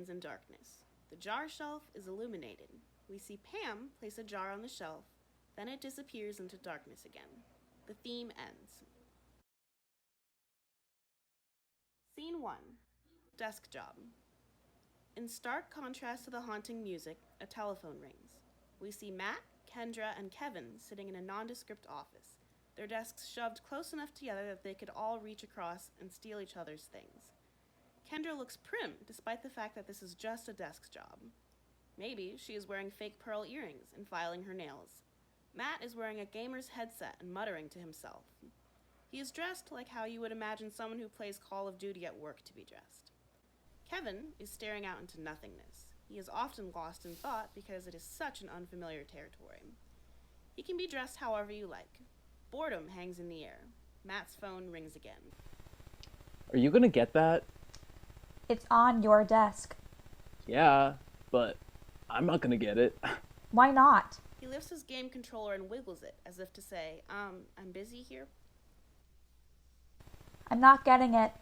ends in darkness. The jar shelf is illuminated. We see Pam place a jar on the shelf, then it disappears into darkness again. The theme ends. Scene 1. Desk job. In stark contrast to the haunting music, a telephone rings. We see Matt, Kendra, and Kevin sitting in a nondescript office, their desks shoved close enough together that they could all reach across and steal each other's things. Kendra looks prim, despite the fact that this is just a desk job. Maybe she is wearing fake pearl earrings and filing her nails. Matt is wearing a gamer's headset and muttering to himself. He is dressed like how you would imagine someone who plays Call of Duty at work to be dressed. Kevin is staring out into nothingness. He is often lost in thought because it is such an unfamiliar territory. He can be dressed however you like. Boredom hangs in the air. Matt's phone rings again. Are you gonna get that? It's on your desk. Yeah, but I'm not gonna get it. Why not? He lifts his game controller and wiggles it, as if to say, I'm busy here. I'm not getting it.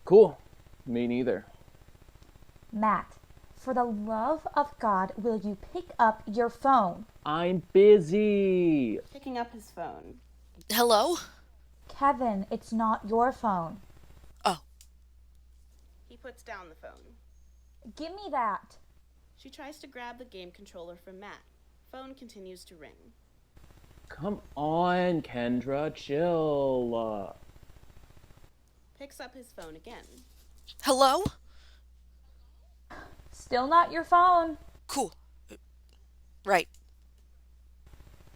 Cool. Me neither. Matt, for the love of God, will you pick up your phone? I'm busy. Picking up his phone. Hello? Kevin, it's not your phone. Oh. He puts down the phone. Give me that. She tries to grab the game controller from Matt. Phone continues to ring. Come on, Kendra, chill. Picks up his phone again. Hello? Still not your phone. Cool. Right.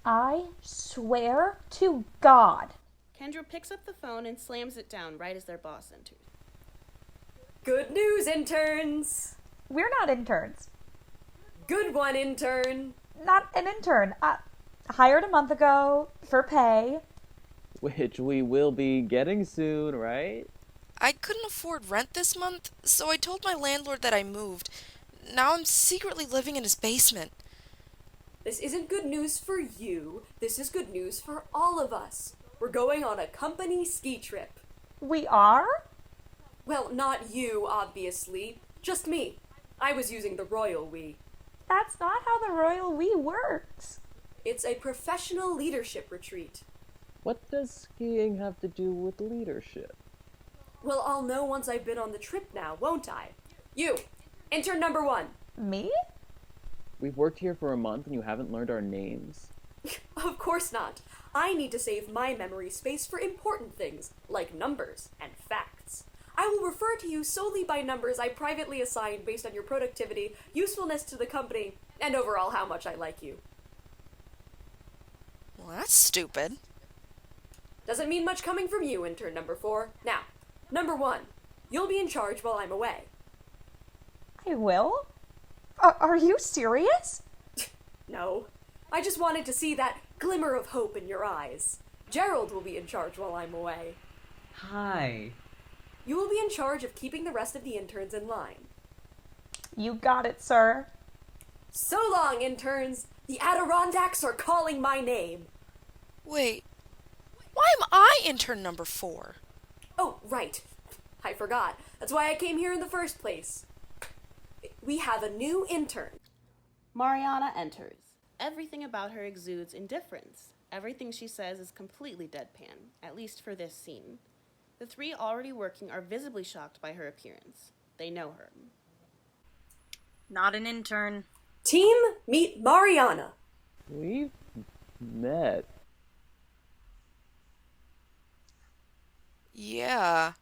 I swear to God. Kendra picks up the phone and slams it down right as their boss enters. Good news, interns! We're not interns. Good one, intern! Not an intern. Hired a month ago for pay. Which we will be getting soon, right? I couldn't afford rent this month, so I told my landlord that I moved. Now I'm secretly living in his basement. This isn't good news for you. This is good news for all of us. We're going on a company ski trip. We are? Well, not you, obviously. Just me. I was using the royal we. That's not how the royal we works. It's a professional leadership retreat. What does skiing have to do with leadership? Well, I'll know once I've been on the trip now, won't I? You, intern number 1. Me? We've worked here for a month and you haven't learned our names. Of course not. I need to save my memory space for important things, like numbers and facts. I will refer to you solely by numbers I privately assign based on your productivity, usefulness to the company, and overall how much I like you. Well, that's stupid. Doesn't mean much coming from you, intern number 4. Now, number 1, you'll be in charge while I'm away. I will? Are you serious? No, I just wanted to see that glimmer of hope in your eyes. Gerald will be in charge while I'm away. Hi. You will be in charge of keeping the rest of the interns in line. You got it, sir. So long, interns! The Adirondacks are calling my name! Wait, why am I intern number 4? Oh, right. I forgot. That's why I came here in the first place. We have a new intern. Mariana enters. Everything about her exudes indifference. Everything she says is completely deadpan, at least for this scene. The three already working are visibly shocked by her appearance. They know her. Not an intern. Team, meet Mariana. We've met. Yeah.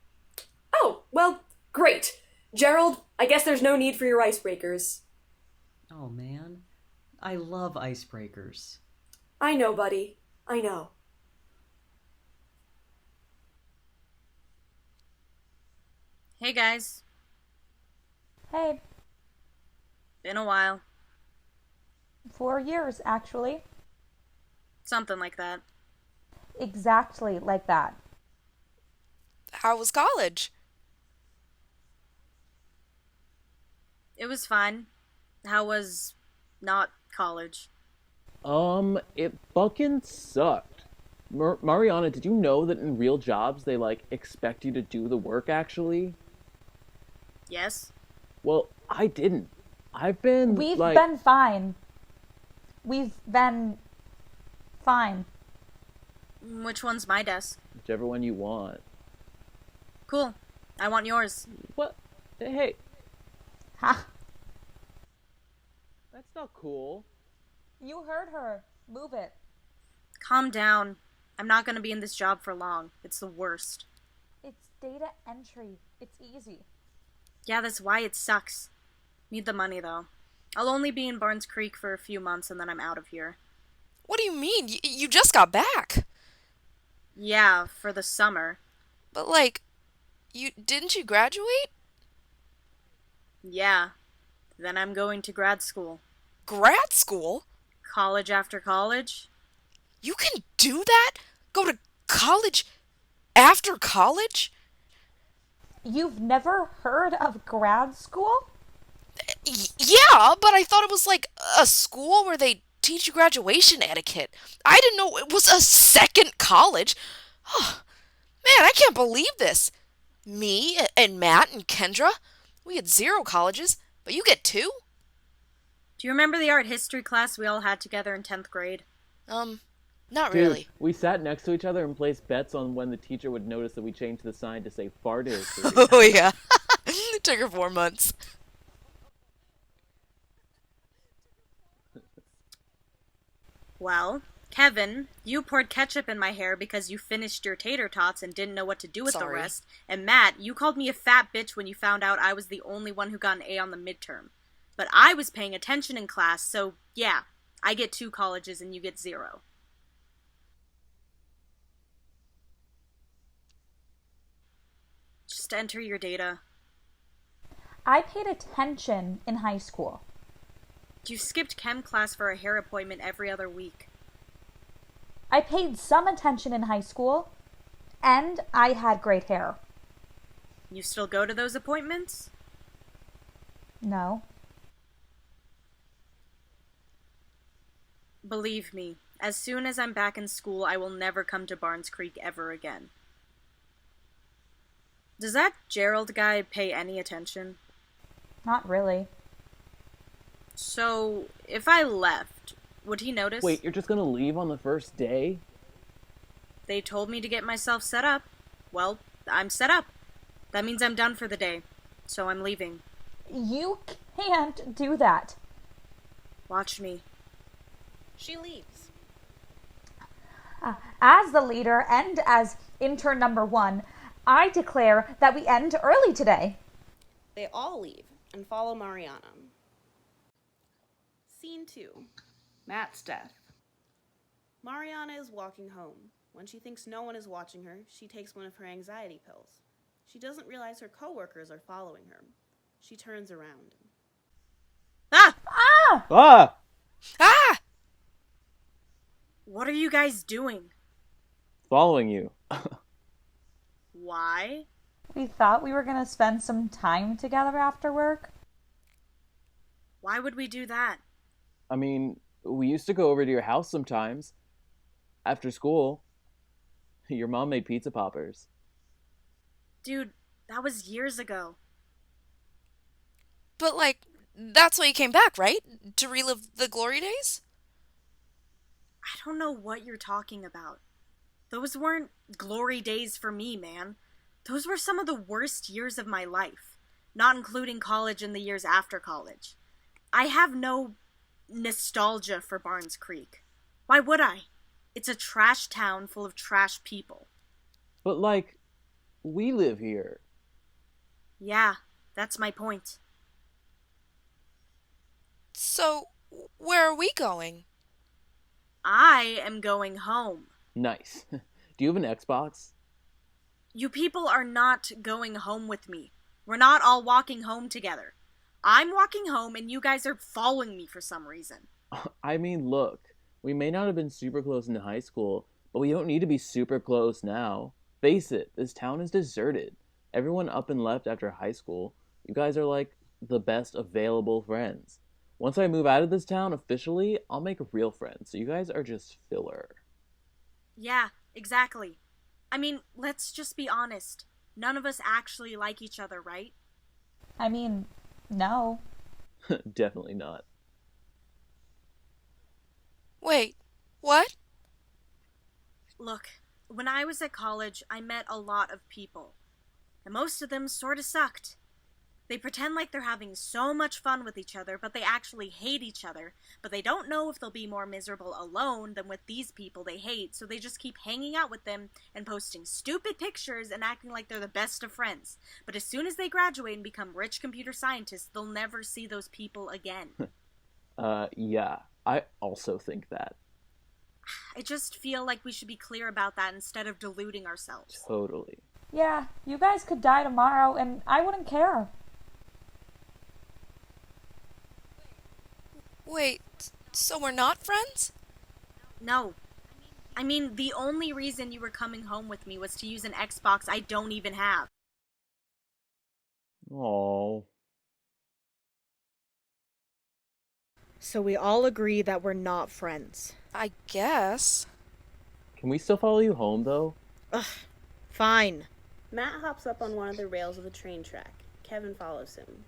Oh, well, great. Gerald, I guess there's no need for your icebreakers. Oh man, I love icebreakers. I know, buddy. I know. Hey guys, Hey, been a while. 4 years, actually. Something like that. Exactly like that. How was college? It was fine. How was not college? It fucking sucked. Mariana, did you know that in real jobs they, expect you to do the work, actually? Yes? Well, I didn't. I've been, We've like... been fine. We've been fine. Which one's my desk? Whichever one you want. Cool. I want yours. What? Hey, Ha! that's not cool. You heard her. Move it. Calm down. I'm not gonna be in this job for long. It's the worst. It's data entry. It's easy. Yeah, that's why it sucks. Need the money, though. I'll only be in Barnes Creek for a few months and then I'm out of here. What do you mean? You just got back. Yeah, for the summer. But, like, didn't you graduate? Yeah. Then I'm going to grad school. Grad school? College after college? You can do that? Go to college after college? You've never heard of grad school? Yeah, but I thought it was like a school where they teach you graduation etiquette. I didn't know it was a second college. Oh, man, I can't believe this. Me and Matt and Kendra, we had 0 colleges, but you get 2? Do you remember the art history class we all had together in 10th grade? Not Dude, really. we sat next to each other and placed bets on when the teacher would notice that we changed the sign to say fart history. Oh, yeah. It took her 4 months. Well, Kevin, you poured ketchup in my hair because you finished your tater tots and didn't know what to do with the Sorry. rest. And Matt, you called me a fat bitch when you found out I was the only one who got an A on the midterm. But I was paying attention in class, so yeah, I get 2 colleges and you get 0. Just enter your data. I paid attention in high school. You skipped chem class for a hair appointment every other week. I paid some attention in high school, and I had great hair. You still go to those appointments? No. Believe me, as soon as I'm back in school, I will never come to Barnes Creek ever again. Does that Gerald guy pay any attention? Not really. So, if I left, would he notice? Wait, you're just gonna leave on the first day? They told me to get myself set up. Well, I'm set up. That means I'm done for the day. So I'm leaving. You can't do that. Watch me. She leaves. As the leader and as intern number 1, I declare that we end early today. They all leave and follow Mariana. Scene 2. Matt's death. Mariana is walking home. When she thinks no one is watching her, she takes one of her anxiety pills. She doesn't realize her coworkers are following her. She turns around. Ah! Ah! Ah! Ah! What are you guys doing? Following you. Why? We thought we were going to spend some time together after work. Why would we do that? I mean, we used to go over to your house sometimes. After school. Your mom made pizza poppers. Dude, that was years ago. But, like, that's why you came back, right? To relive the glory days? I don't know what you're talking about. Those weren't glory days for me, man. Those were some of the worst years of my life, not including college and the years after college. I have no nostalgia for Barnes Creek. Why would I? It's a trash town full of trash people. But, like, we live here. Yeah, that's my point. So, where are we going? I am going home. Nice. Do you have an Xbox? You people are not going home with me. We're not all walking home together. I'm walking home and you guys are following me for some reason. I mean, look. We may not have been super close in high school, but we don't need to be super close now. Face it, this town is deserted. Everyone up and left after high school. You guys are like the best available friends. Once I move out of this town officially, I'll make real friends, so you guys are just filler. Yeah, exactly. I mean, let's just be honest. None of us actually like each other, right? I mean, no. Definitely not. Wait, what? Look, when I was at college, I met a lot of people, and most of them sorta sucked. They pretend like they're having so much fun with each other, but they actually hate each other. But they don't know if they'll be more miserable alone than with these people they hate, so they just keep hanging out with them and posting stupid pictures and acting like they're the best of friends. But as soon as they graduate and become rich computer scientists, they'll never see those people again. Yeah, I also think that. I just feel like we should be clear about that instead of deluding ourselves. Totally. Yeah, you guys could die tomorrow and I wouldn't care. Wait, so we're not friends? No. I mean, the only reason you were coming home with me was to use an Xbox I don't even have. Oh. So we all agree that we're not friends. I guess. Can we still follow you home, though? Ugh, fine. Matt hops up on one of the rails of the train track. Kevin follows him.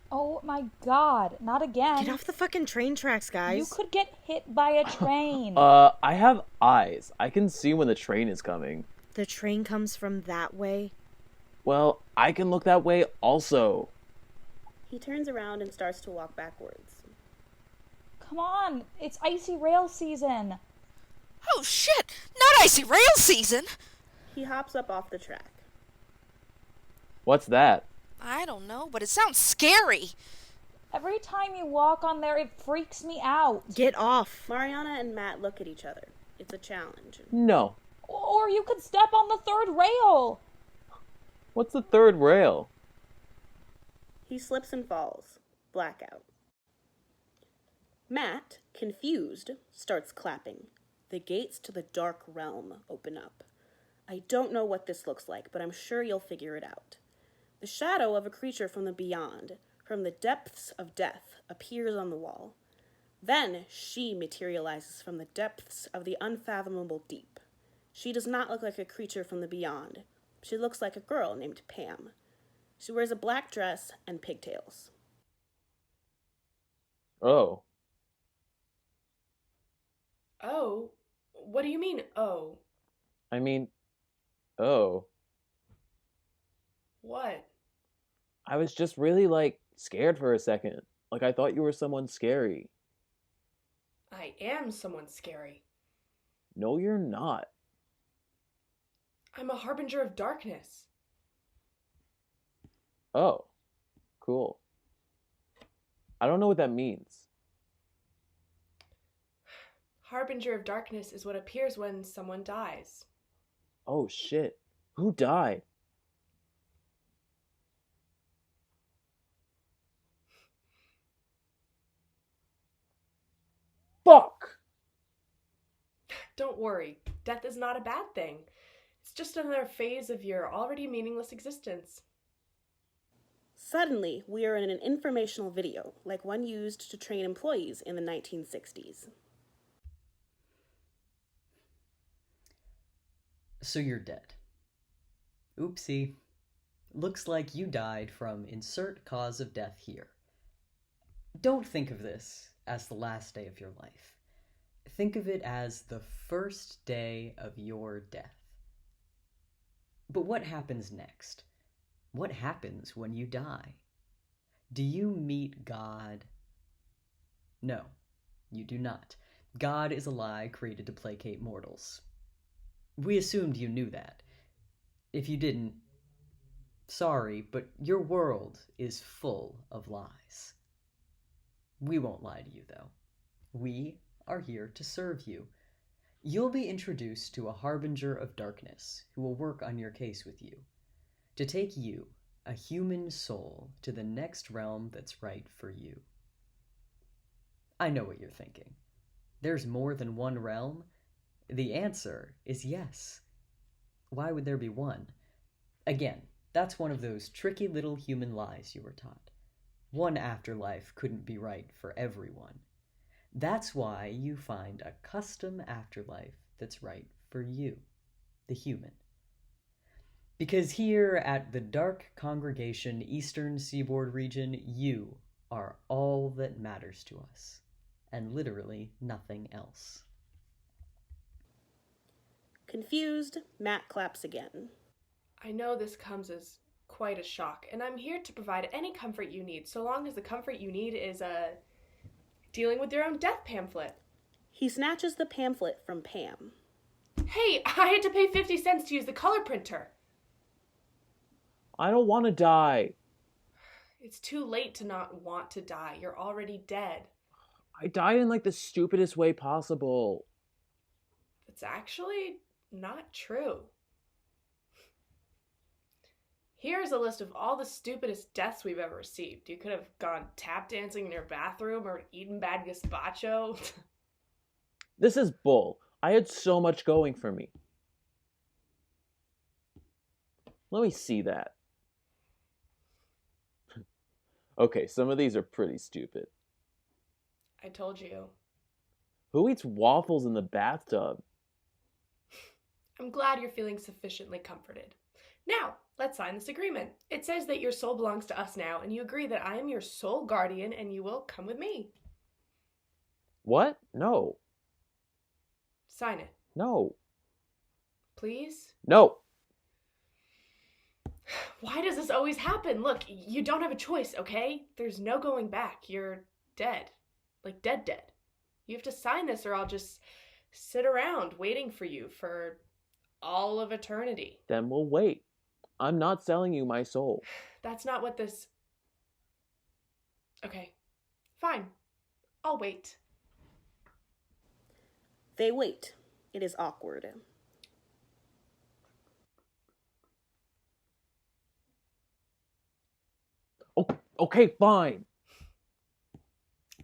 Oh my god, not again. Get off the fucking train tracks, guys. You could get hit by a train. I have eyes. I can see when the train is coming. The train comes from that way. Well, I can look that way also. He turns around and starts to walk backwards. Come on, it's icy rail season. Oh shit, not icy rail season! He hops up off the track. What's that? I don't know, but it sounds scary. Every time you walk on there, it freaks me out. Get off. Mariana and Matt look at each other. It's a challenge. No. Or you could step on the third rail. What's the third rail? He slips and falls. Blackout. Matt, confused, starts clapping. The gates to the dark realm open up. I don't know what this looks like, but I'm sure you'll figure it out. The shadow of a creature from the beyond, from the depths of death, appears on the wall. Then she materializes from the depths of the unfathomable deep. She does not look like a creature from the beyond. She looks like a girl named Pam. She wears a black dress and pigtails. Oh. Oh? What do you mean, oh? I mean, oh. What? I was just really, scared for a second. Like, I thought you were someone scary. I am someone scary. No, you're not. I'm a harbinger of darkness. Oh. Cool. I don't know what that means. Harbinger of darkness is what appears when someone dies. Oh, shit. Who died? Fuck! Don't worry, death is not a bad thing. It's just another phase of your already meaningless existence. Suddenly, we are in an informational video, like one used to train employees in the 1960s. So you're dead. Oopsie. Looks like you died from insert cause of death here. Don't think of this as the last day of your life. Think of it as the first day of your death. But what happens next? What happens when you die? Do you meet God? No, you do not. God is a lie created to placate mortals. We assumed you knew that. If you didn't, sorry, but your world is full of lies. We won't lie to you, though. We are here to serve you. You'll be introduced to a harbinger of darkness who will work on your case with you, to take you, a human soul, to the next realm that's right for you. I know what you're thinking. There's more than one realm? The answer is yes. Why would there be one? Again, that's one of those tricky little human lies you were taught. One afterlife couldn't be right for everyone. That's why you find a custom afterlife that's right for you, the human. Because here at the Dark Congregation Eastern Seaboard Region, you are all that matters to us, and literally nothing else. Confused, Matt claps again. I know this comes as quite a shock, and I'm here to provide any comfort you need, so long as the comfort you need is, dealing with your own death pamphlet. He snatches the pamphlet from Pam. Hey, I had to pay 50 cents to use the color printer. I don't want to die. It's too late to not want to die. You're already dead. I died in like the stupidest way possible. It's actually not true. Here's a list of all the stupidest deaths we've ever received. You could have gone tap dancing in your bathroom or eaten bad gazpacho. This is bull. I had so much going for me. Let me see that. Okay, some of these are pretty stupid. I told you. Who eats waffles in the bathtub? I'm glad you're feeling sufficiently comforted. Now, let's sign this agreement. It says that your soul belongs to us now, and you agree that I am your sole guardian and you will come with me. What? No. Sign it. No. Please? No. Why does this always happen? Look, you don't have a choice, okay? There's no going back. You're dead. Like dead. You have to sign this or I'll just sit around waiting for you for all of eternity. Then we'll wait. I'm not selling you my soul. That's not what this... Okay, fine. I'll wait. They wait. It is awkward. Oh, okay, fine.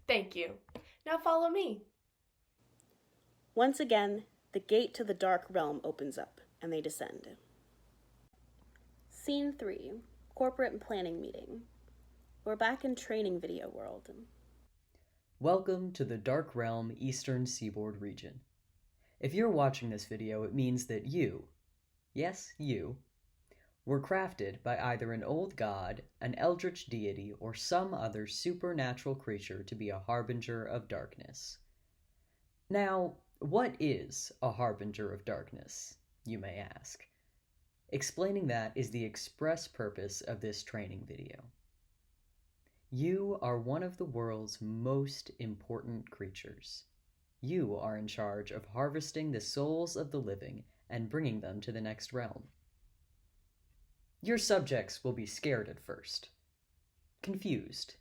Thank you. Now follow me. Once again, the gate to the dark realm opens up, and they descend. Scene 3, corporate and planning meeting. We're back in training video world. Welcome to the Dark Realm Eastern Seaboard Region. If you're watching this video, it means that you, yes, you, were crafted by either an old god, an eldritch deity, or some other supernatural creature to be a harbinger of darkness. Now, what is a harbinger of darkness, you may ask? Explaining that is the express purpose of this training video. You are one of the world's most important creatures. You are in charge of harvesting the souls of the living and bringing them to the next realm. Your subjects will be scared at first, confused.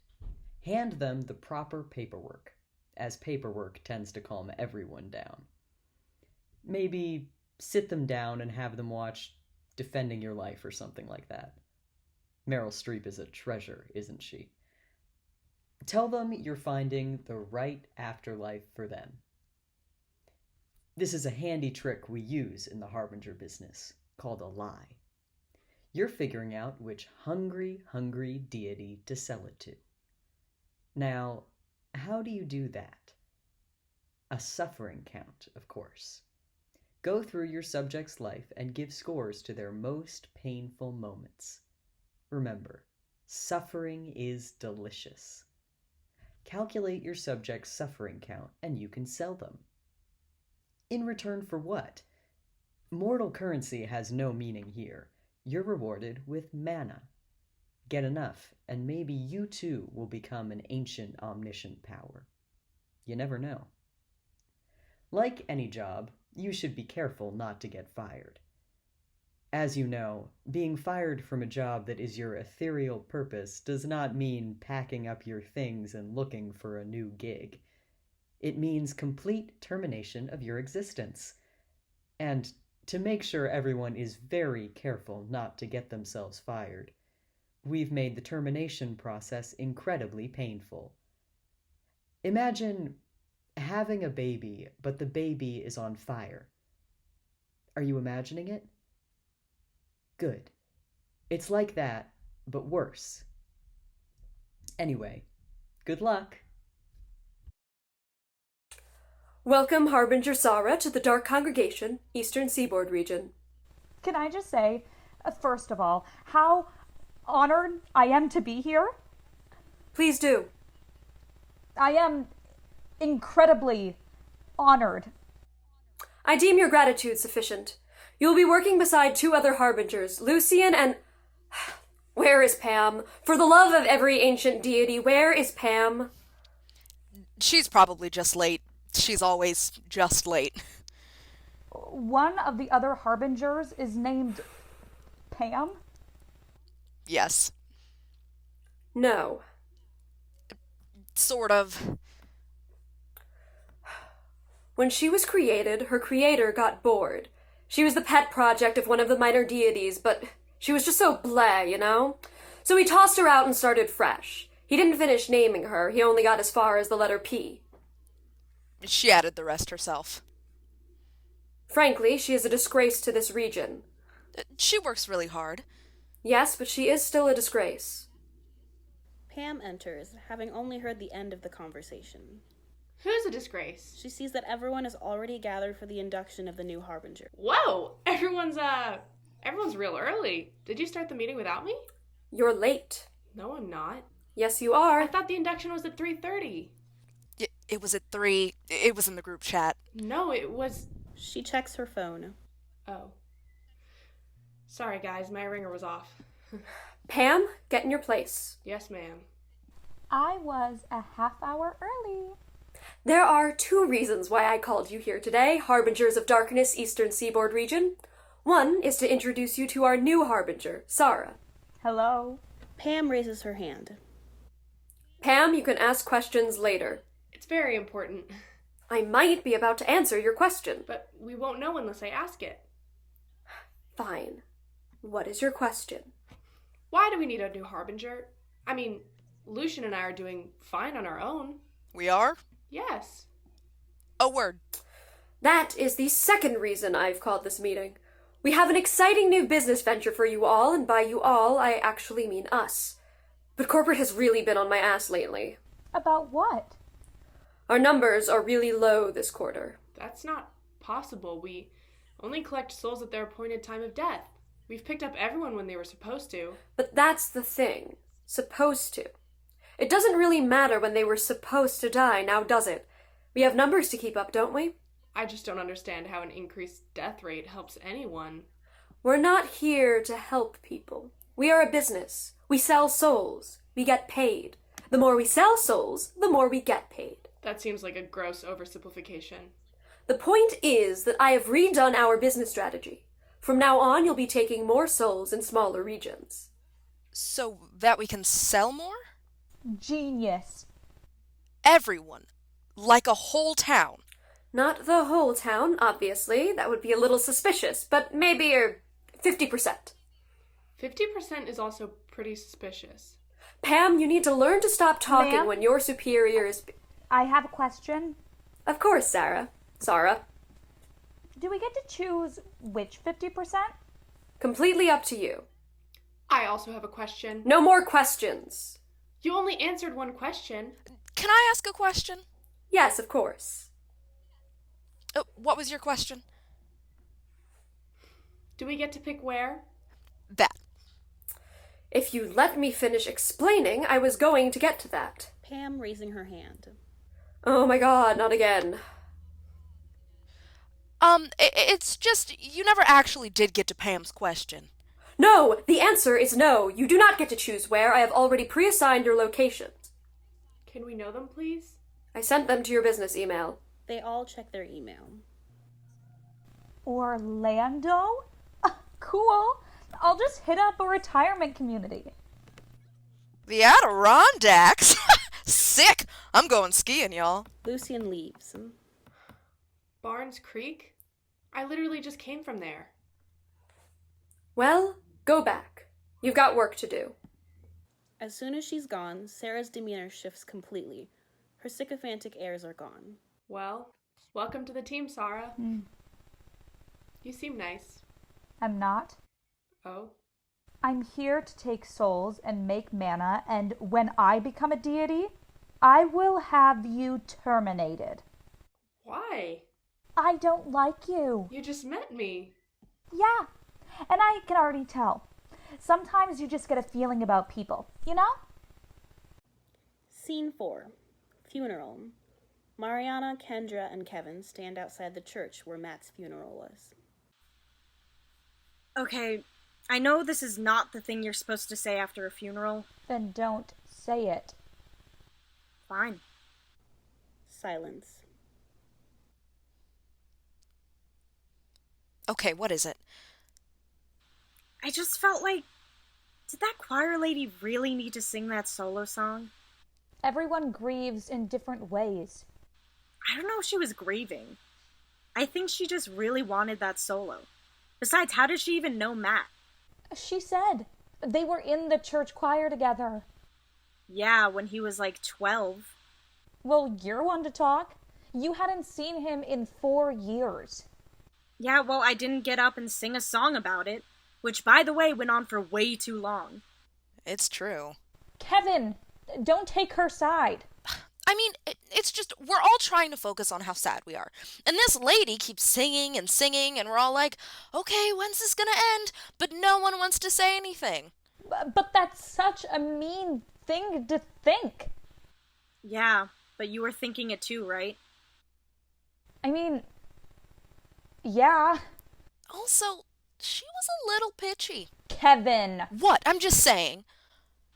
Hand them the proper paperwork, as paperwork tends to calm everyone down. Maybe sit them down and have them watch Defending Your Life or something like that. Meryl Streep is a treasure, isn't she? Tell them you're finding the right afterlife for them. This is a handy trick we use in the harbinger business, called a lie. You're figuring out which hungry deity to sell it to. Now, how do you do that? A suffering count, of course. Go through your subject's life and give scores to their most painful moments. Remember, suffering is delicious. Calculate your subject's suffering count and you can sell them. In return for what? Mortal currency has no meaning here. You're rewarded with mana. Get enough, and maybe you too will become an ancient omniscient power. You never know. Like any job, you should be careful not to get fired. As you know, being fired from a job that is your ethereal purpose does not mean packing up your things and looking for a new gig. It means complete termination of your existence. And to make sure everyone is very careful not to get themselves fired, we've made the termination process incredibly painful. Imagine having a baby, but the baby is on fire. Are you imagining it? Good. It's like that, but worse. Anyway, good luck. Welcome, Harbinger Sara, to the Dark Congregation, Eastern Seaboard Region. Can I just say, First of all, how honored I am to be here. Please do. I am incredibly honored. I deem your gratitude sufficient. You will be working beside 2 other harbingers, Lucian and... Where is Pam? For the love of every ancient deity, where is Pam? She's probably just late. She's always just late. One of the other harbingers is named Pam? Yes. No. Sort of. When she was created, her creator got bored. She was the pet project of one of the minor deities, but she was just so bleh, you know? So he tossed her out and started fresh. He didn't finish naming her, he only got as far as the letter P. She added the rest herself. Frankly, she is a disgrace to this region. She works really hard. Yes, but she is still a disgrace. Pam enters, having only heard the end of the conversation. Who's a disgrace? She sees that everyone is already gathered for the induction of the new harbinger. Whoa! Everyone's real early. Did you start the meeting without me? You're late. No, I'm not. Yes, you are. I thought the induction was at 3:30. It was at 3. It was in the group chat. No, it was... She checks her phone. Oh. Sorry, guys. My ringer was off. Pam, get in your place. Yes, ma'am. I was a half hour early. There are 2 reasons why I called you here today, Harbingers of Darkness, Eastern Seaboard region. One is to introduce you to our new Harbinger, Sarah. Hello. Pam raises her hand. Pam, you can ask questions later. It's very important. I might be about to answer your question. But we won't know unless I ask it. Fine. What is your question? Why do we need a new harbinger? I mean, Lucian and I are doing fine on our own. We are? Yes. A word. That is the second reason I've called this meeting. We have an exciting new business venture for you all, and by you all, I actually mean us. But corporate has really been on my ass lately. About what? Our numbers are really low this quarter. That's not possible. We only collect souls at their appointed time of death. We've picked up everyone when they were supposed to. But that's the thing. Supposed to. It doesn't really matter when they were supposed to die, now does it? We have numbers to keep up, don't we? I just don't understand how an increased death rate helps anyone. We're not here to help people. We are a business. We sell souls. We get paid. The more we sell souls, the more we get paid. That seems like a gross oversimplification. The point is that I have redone our business strategy. From now on, you'll be taking more souls in smaller regions. So that we can sell more? Genius. Everyone. Like a whole town. Not the whole town, obviously. That would be a little suspicious, but maybe 50%. 50% is also pretty suspicious. Pam, you need to learn to stop talking Ma'am? when your superior is... I have a question. Of course, Sarah. Do we get to choose which 50%? Completely up to you. I also have a question. No more questions. You only answered one question. Can I ask a question? Yes, of course. What was your question? Do we get to pick where? That. If you let me finish explaining, I was going to get to that. Pam raising her hand. Oh my god, not again. It's just, you never actually did get to Pam's question. No, the answer is no. You do not get to choose where. I have already pre-assigned your locations. Can we know them, please? I sent them to your business email. They all check their email. Orlando? Cool. I'll just hit up a retirement community. The Adirondacks? Sick! I'm going skiing, y'all. Lucian leaves. Barnes Creek? I literally just came from there. Well, go back. You've got work to do. As soon as she's gone, Sarah's demeanor shifts completely. Her sycophantic airs are gone. Well, welcome to the team, Sarah. You seem nice. I'm not. Oh? I'm here to take souls and make mana, and when I become a deity, I will have you terminated. Why? I don't like you. You just met me. Yeah, And I can already tell. Sometimes you just get a feeling about people, you know? Scene 4. Funeral. Mariana, Kendra, and Kevin stand outside the church where Matt's funeral was. Okay, I know this is not the thing you're supposed to say after a funeral. Then don't say it. Fine. Silence. Okay, what is it? I just felt like, did that choir lady really need to sing that solo song? Everyone grieves in different ways. I don't know if she was grieving. I think she just really wanted that solo. Besides, how did she even know Matt? She said they were in the church choir together. Yeah, when he was like 12. Well, you're one to talk. You hadn't seen him in 4 years. Yeah, well, I didn't get up and sing a song about it, which, by the way, went on for way too long. It's true. Kevin, don't take her side. I mean, it's just, we're all trying to focus on how sad we are. And this lady keeps singing, and we're all like, okay, when's this gonna end? But no one wants to say anything. But that's such a mean thing to think. Yeah, but you were thinking it too, right? I mean, yeah. Also, she was a little pitchy. Kevin. What? I'm just saying.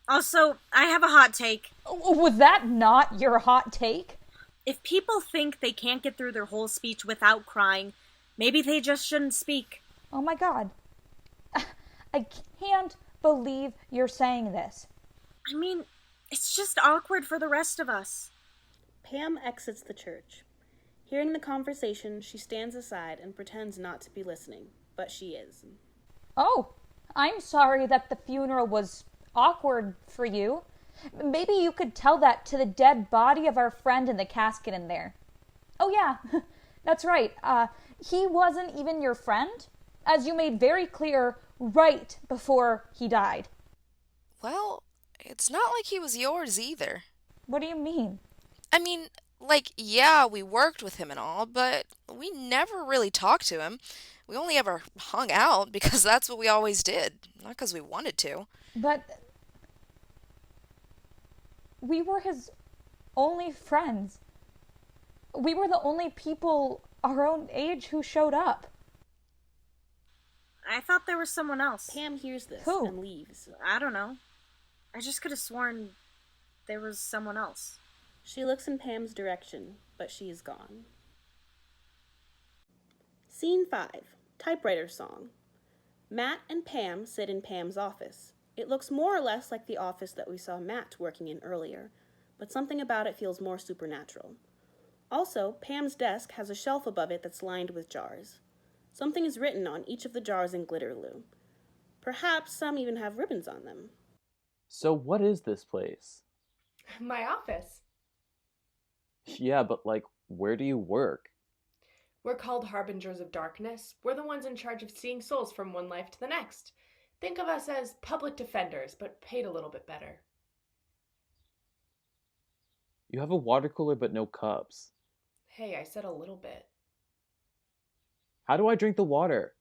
Also, I have a hot take. Was that not your hot take? If people think they can't get through their whole speech without crying, maybe they just shouldn't speak. Oh my god. I can't believe you're saying this. I mean, it's just awkward for the rest of us. Pam exits the church. Hearing the conversation, she stands aside and pretends not to be listening, but she is. Oh, I'm sorry that the funeral was awkward for you. Maybe you could tell that to the dead body of our friend in the casket in there. Oh yeah, that's right. He wasn't even your friend, as you made very clear right before he died. Well, it's not like he was yours either. What do you mean? I mean, like, yeah, we worked with him and all, but we never really talked to him. We only ever hung out because that's what we always did, not because we wanted to. But we were his only friends. We were the only people our own age who showed up. I thought there was someone else. Pam hears this Who? and leaves. I don't know. I just could have sworn there was someone else. She looks in Pam's direction, but she is gone. Scene 5. Typewriter song. Matt and Pam sit in Pam's office. It looks more or less like the office that we saw Matt working in earlier, but something about it feels more supernatural. Also, Pam's desk has a shelf above it that's lined with jars. Something is written on each of the jars in glitter glue. Perhaps some even have ribbons on them. So what is this place? My office. Yeah, but like, where do you work? We're called Harbingers of Darkness. We're the ones in charge of seeing souls from one life to the next. Think of us as public defenders, but paid a little bit better. You have a water cooler but no cups. Hey, I said a little bit. How do I drink the water?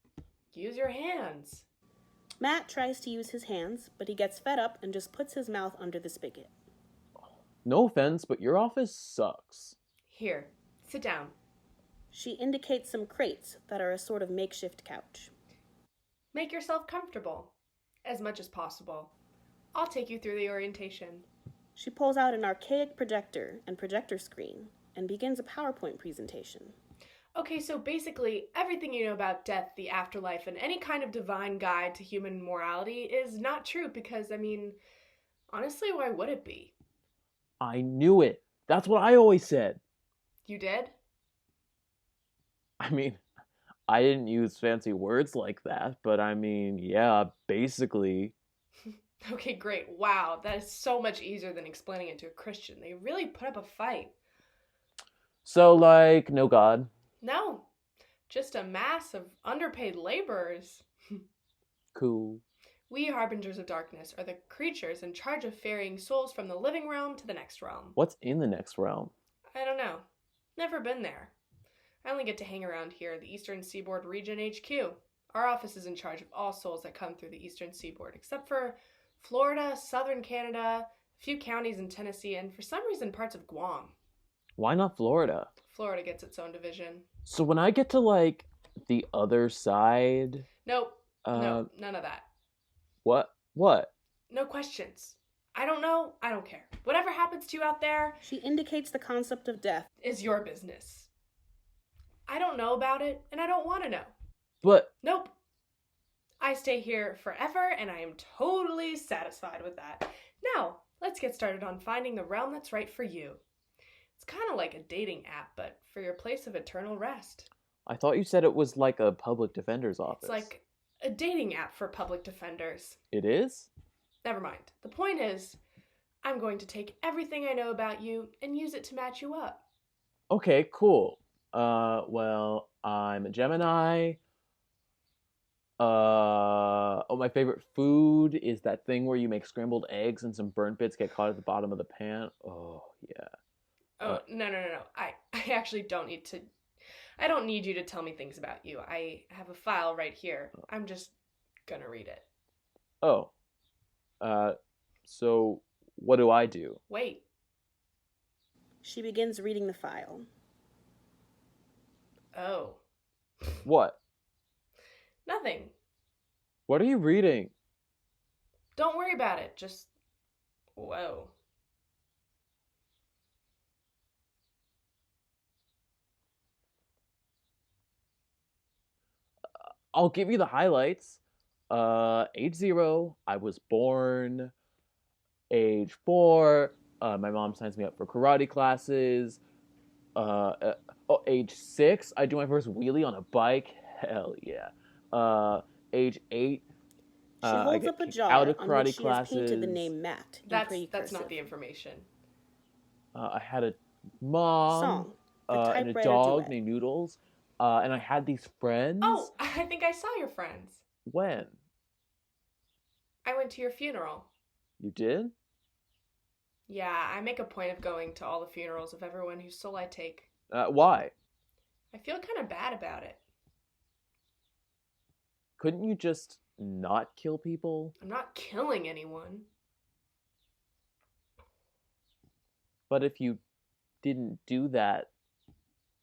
Use your hands. Matt tries to use his hands, but he gets fed up and just puts his mouth under the spigot. No offense, but your office sucks. Here, sit down. She indicates some crates that are a sort of makeshift couch. Make yourself comfortable, as much as possible. I'll take you through the orientation. She pulls out an archaic projector and projector screen and begins a PowerPoint presentation. Okay, so basically, everything you know about death, the afterlife, and any kind of divine guide to human morality is not true because, I mean, honestly, why would it be? I knew it. That's what I always said. You did? I mean, I didn't use fancy words like that, but I mean, yeah, basically. Okay, great. Wow, that is so much easier than explaining it to a Christian. They really put up a fight. So, like, no God. No, just a mass of underpaid laborers. Cool. We Harbingers of Darkness are the creatures in charge of ferrying souls from the living realm to the next realm. What's in the next realm? I don't know. Never been there. I only get to hang around here, the Eastern Seaboard Region HQ. Our office is in charge of all souls that come through the eastern seaboard, except for Florida, southern Canada, a few counties in Tennessee, and for some reason parts of Guam. Why not Florida? Florida gets its own division. So when I get to, like, the other side... Nope. No, none of that. What? What? No questions. I don't know. I don't care. Whatever happens to you out there She indicates the concept of death. is your business. I don't know about it, and I don't want to know. But... Nope. I stay here forever, and I am totally satisfied with that. Now, let's get started on finding the realm that's right for you. It's kind of like a dating app, but for your place of eternal rest. I thought you said it was like a public defender's office. It's like a dating app for public defenders. It is? Never mind. The point is, I'm going to take everything I know about you and use it to match you up. Okay, cool. Well, I'm a Gemini. My favorite food is that thing where you make scrambled eggs and some burnt bits get caught at the bottom of the pan. Oh, yeah. Oh, no. I actually don't need to... I don't need you to tell me things about you. I have a file right here. I'm just gonna read it. Oh. So what do I do? Wait. She begins reading the file. Oh. What? Nothing. What are you reading? Don't worry about it. Just... Whoa. I'll give you the highlights. Age 0, I was born. Age 4, my mom signs me up for karate classes. Age 6, I do my first wheelie on a bike. Hell yeah. Age 8, She I holds get up a kicked jar out of on karate which she has painted the classes. name Matt in pretty That's not cursive. the information. I had a mom Song. The and a typewriter dog duet. named Noodles. And I had these friends. Oh, I think I saw your friends. When? I went to your funeral. You did? Yeah, I make a point of going to all the funerals of everyone whose soul I take. Why? I feel kind of bad about it. Couldn't you just not kill people? I'm not killing anyone. But if you didn't do that,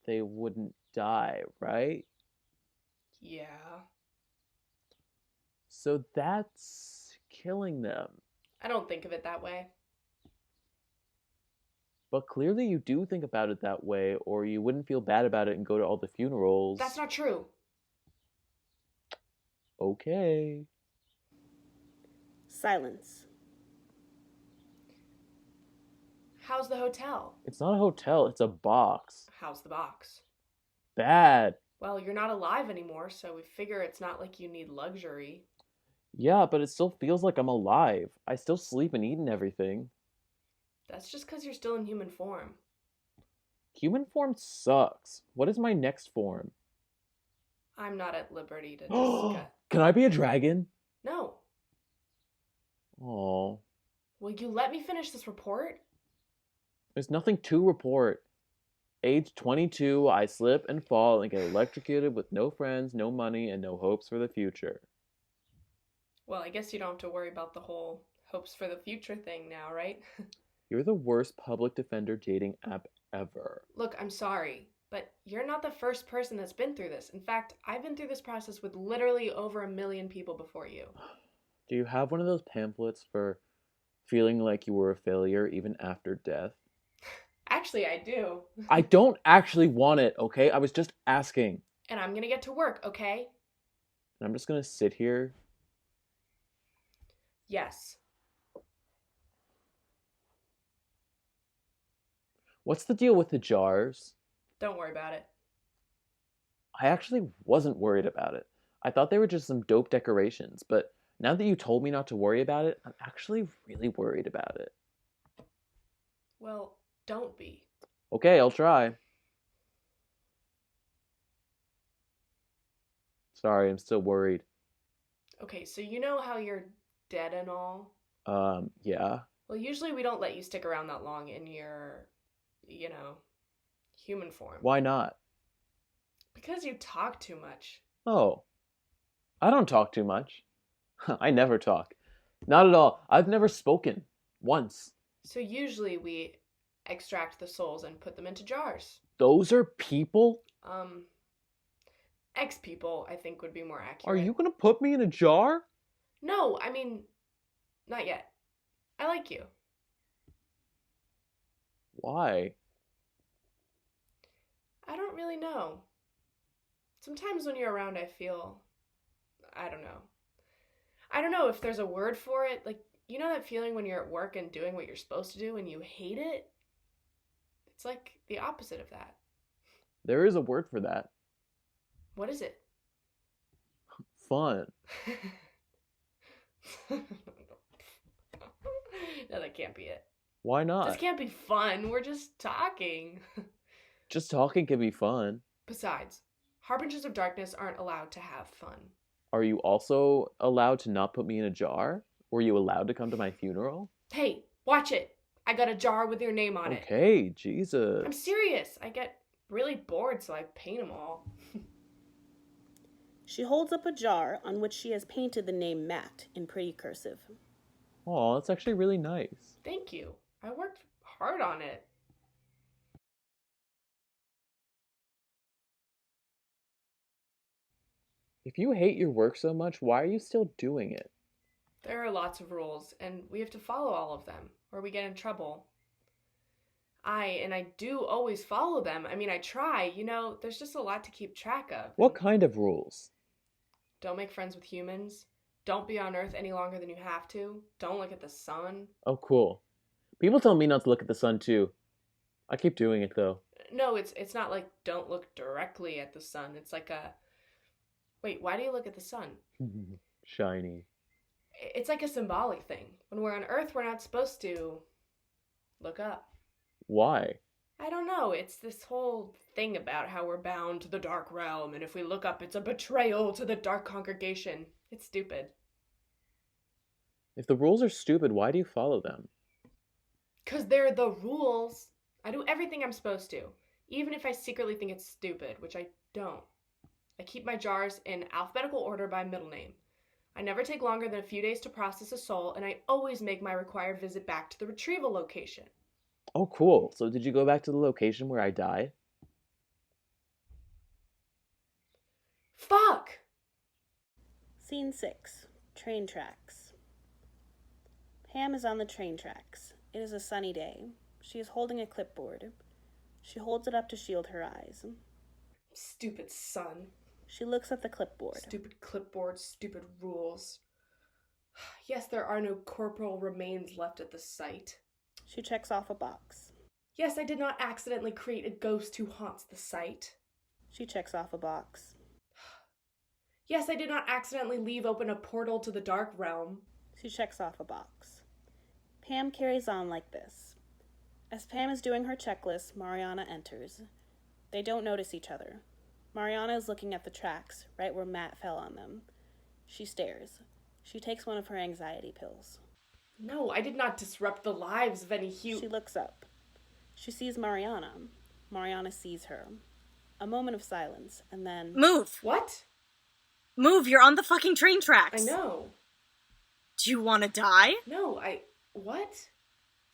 they wouldn't die, right? Yeah. So that's killing them. I don't think of it that way. But clearly you do think about it that way, or you wouldn't feel bad about it and go to all the funerals. That's not true. Okay. Silence. How's the hotel? It's not a hotel, it's a box. How's the box? Bad. Well, you're not alive anymore, so we figure it's not like you need luxury. Yeah, but it still feels like I'm alive. I still sleep and eat and everything. That's just because you're still in human form. Human form sucks. What is my next form? I'm not at liberty to discuss. Can I be a dragon? No. Oh, Will you let me finish this report? there's nothing to report. Age 22, I slip and fall and get electrocuted with no friends, no money, and no hopes for the future. Well, I guess you don't have to worry about the whole hopes for the future thing now, right? You're the worst public defender dating app ever. Look, I'm sorry, but you're not the first person that's been through this. In fact, I've been through this process with literally over 1 million people before you. Do you have one of those pamphlets for feeling like you were a failure even after death? Actually, I do. I don't actually want it, okay? I was just asking. And I'm gonna get to work, okay? And I'm just gonna sit here. Yes. What's the deal with the jars? Don't worry about it. I actually wasn't worried about it. I thought they were just some dope decorations, but now that you told me not to worry about it, I'm actually really worried about it. Well, don't be. Okay, I'll try. Sorry, I'm still worried. Okay, so you know how you're dead and all? Yeah. Well, usually we don't let you stick around that long in your, human form. Why not? Because you talk too much. Oh. I don't talk too much. I never talk. Not at all. I've never spoken. Once. So usually we extract the souls and put them into jars. Those are people? Um, ex-people, I think, would be more accurate. Are you gonna put me in a jar? No, I mean, not yet. I like you. Why? I don't really know. Sometimes when you're around, I feel, I don't know. I don't know if there's a word for it. Like, you know that feeling when you're at work and doing what you're supposed to do and you hate it? It's like the opposite of that. There is a word for that. What is it? Fun. No, that can't be it. Why not? This can't be fun. We're just talking. Just talking can be fun. Besides, Harbingers of Darkness aren't allowed to have fun. Are you also allowed to not put me in a jar? Were you allowed to come to my funeral? Hey, watch it. I got a jar with your name on it. Okay, Jesus. I'm serious. I get really bored, so I paint them all. She holds up a jar on which she has painted the name Matt in pretty cursive. Aw, that's actually really nice. Thank you. I worked hard on it. If you hate your work so much, why are you still doing it? There are lots of rules, and we have to follow all of them, or we get in trouble. I do always follow them. I mean, I try. You know, there's just a lot to keep track of. What kind of rules? Don't make friends with humans. Don't be on Earth any longer than you have to. Don't look at the sun. Oh, cool. People tell me not to look at the sun, too. I keep doing it, though. No, it's not like don't look directly at the sun. It's like a... Wait, why do you look at the sun? Shiny. It's like a symbolic thing. When we're on Earth, we're not supposed to look up. Why? I don't know. It's this whole thing about how we're bound to the dark realm, and if we look up, it's a betrayal to the dark congregation. It's stupid. If the rules are stupid, why do you follow them? 'Cause they're the rules. I do everything I'm supposed to, even if I secretly think it's stupid, which I don't. I keep my jars in alphabetical order by middle name. I never take longer than a few days to process a soul, and I always make my required visit back to the retrieval location. Oh, cool. So did you go back to the location where I died? Fuck! Scene 6. Train tracks. Pam is on the train tracks. It is a sunny day. She is holding a clipboard. She holds it up to shield her eyes. Stupid sun. She looks at the clipboard. Stupid clipboard, stupid rules. Yes, there are no corporal remains left at the site. She checks off a box. Yes, I did not accidentally create a ghost who haunts the site. She checks off a box. Yes, I did not accidentally leave open a portal to the dark realm. She checks off a box. Pam carries on like this. As Pam is doing her checklist, Mariana enters. They don't notice each other. Mariana is looking at the tracks, right where Matt fell on them. She stares. She takes one of her anxiety pills. No, I did not disrupt the lives of any She looks up. She sees Mariana. Mariana sees her. A moment of silence, and then... Move! What? Move, you're on the fucking train tracks! I know. Do you want to die? No, What?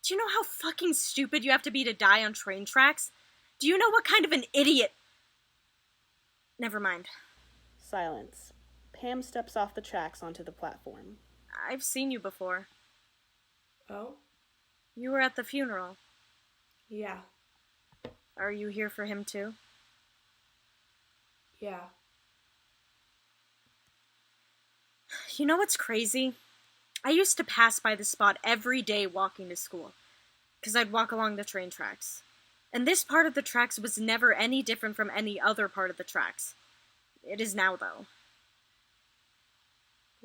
Do you know how fucking stupid you have to be to die on train tracks? Do you know what kind of an idiot... Never mind. Silence. Pam steps off the tracks onto the platform. I've seen you before. Oh? You were at the funeral. Yeah. Are you here for him too? Yeah. You know what's crazy? I used to pass by this spot every day walking to school, because I'd walk along the train tracks. And this part of the tracks was never any different from any other part of the tracks. It is now, though.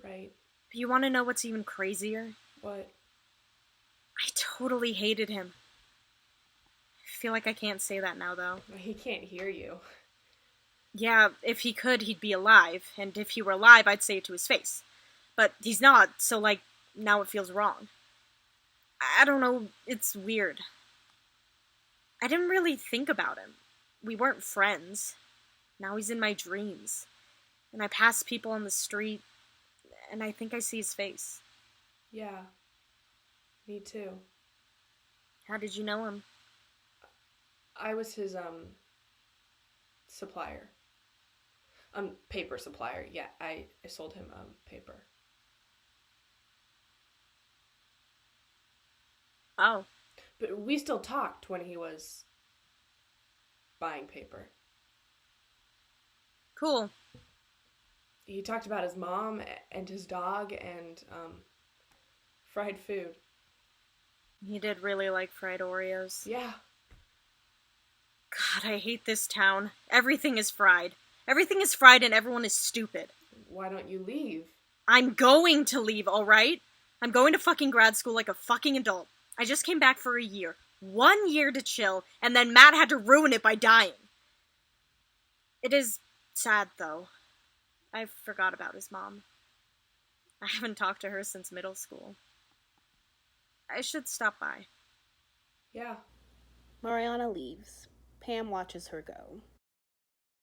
Right. But you want to know what's even crazier? What? I totally hated him. I feel like I can't say that now, though. He can't hear you. Yeah, if he could, he'd be alive, and if he were alive, I'd say it to his face. But he's not, so, now it feels wrong. I don't know, it's weird. I didn't really think about him. We weren't friends. Now he's in my dreams. and I pass people on the street, and I think I see his face. Yeah. Me too. How did you know him? I was his, supplier. Paper supplier. Yeah, I sold him, paper. Oh. But we still talked when he was buying paper. Cool. He talked about his mom and his dog and fried food. He did really like fried Oreos. Yeah. God, I hate this town. Everything is fried. Everything is fried and everyone is stupid. Why don't you leave? I'm going to leave, alright? I'm going to fucking grad school like a fucking adult. I just came back for a year. 1 year to chill, and then Matt had to ruin it by dying. It is sad, though. I forgot about his mom. I haven't talked to her since middle school. I should stop by. Yeah. Mariana leaves. Pam watches her go.